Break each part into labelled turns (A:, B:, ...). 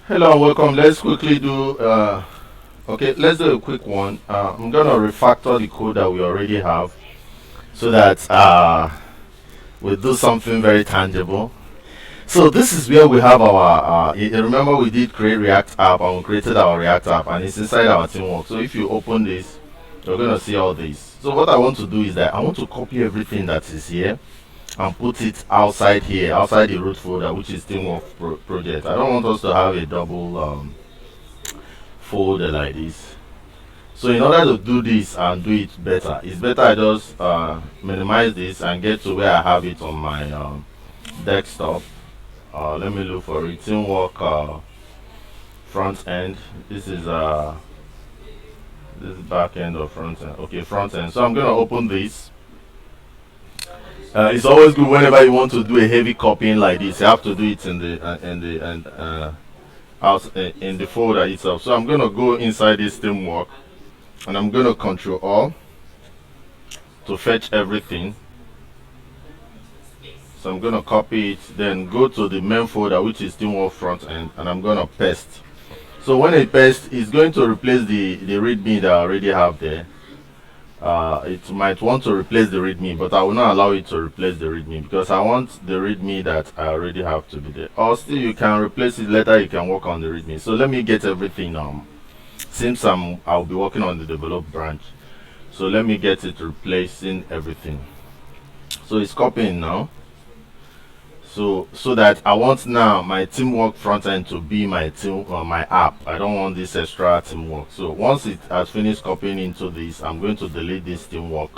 A: Hello and welcome. Let's quickly do okay, let's do a quick one. I'm gonna refactor the code that we already have so that we do something very tangible. So this is where we have our remember we did create React app and we created our React app and it's inside our teamwork. So if you open this, you're gonna see all this. So what I want to do is that I want to copy everything that is here and put it outside here, outside the root folder, which is teamwork project. I don't want us to have a double folder like this. So in order to do this and do it better, it's better I just minimize this and get to where I have it on my desktop. Let me look for it. Teamwork front end. This is back end or front end. Okay, front end. So I'm gonna open this. It's always good whenever you want to do a heavy copying like this. You have to do it in the folder itself. So I'm gonna go inside this teamwork, and I'm gonna Control All to fetch everything. So I'm gonna copy it, then go to the main folder, which is teamwork front end, and I'm gonna paste. So when it pastes, it's going to replace the readme that I already have there. It might want to replace the readme, but I will not allow it to replace the readme because I want the readme that I already have to be there. Or still you can replace it later, you can work on the readme. So let me get everything since I'll be working on the develop branch. So let me get it replacing everything. So it's copying now. So that I want now my teamwork front end to be my team or my app. I don't want this extra teamwork. So once it has finished copying into this, I'm going to delete this teamwork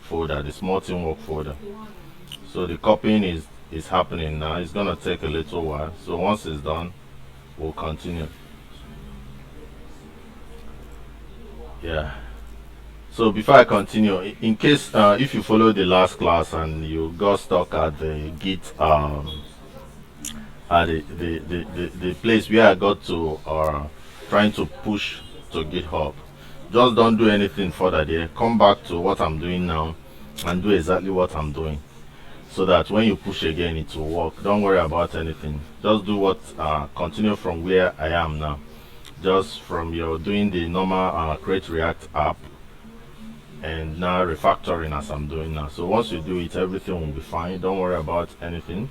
A: folder, the small teamwork folder. So the copying is happening now. It's gonna take a little while. So once it's done, we'll continue. Yeah. So before I continue, in case if you follow the last class and you got stuck at the Git at the place where I got to trying to push to GitHub, just don't do anything further there. Come back to what I'm doing now and do exactly what I'm doing, so that when you push again it will work. Don't worry about anything. Just do what continue from where I am now. Just from your doing the normal create React app and now refactoring as I'm doing now. So once you do it, everything will be fine. Don't worry about anything.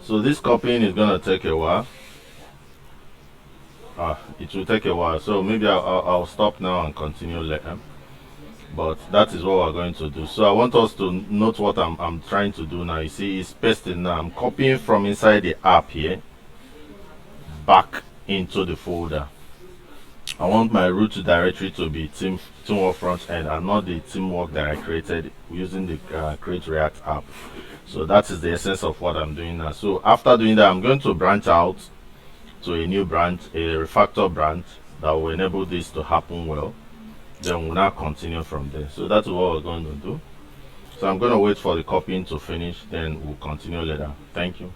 A: So this copying is gonna take a while. It will take a while. So maybe I'll stop now and continue later. But that is what we're going to do. So I want us to note what I'm trying to do now. You see, it's pasting now. I'm copying from inside the app here back into the folder. I want my root directory to be teamwork front end and not the teamwork that I created using the create React app. So that is the essence of what I'm doing now. So after doing that, I'm going to branch out to a new branch, a refactor branch that will enable this to happen well. Then we'll now continue from there. So that's what we're going to do. So I'm going to wait for the copying to finish, then we'll continue later. Thank you.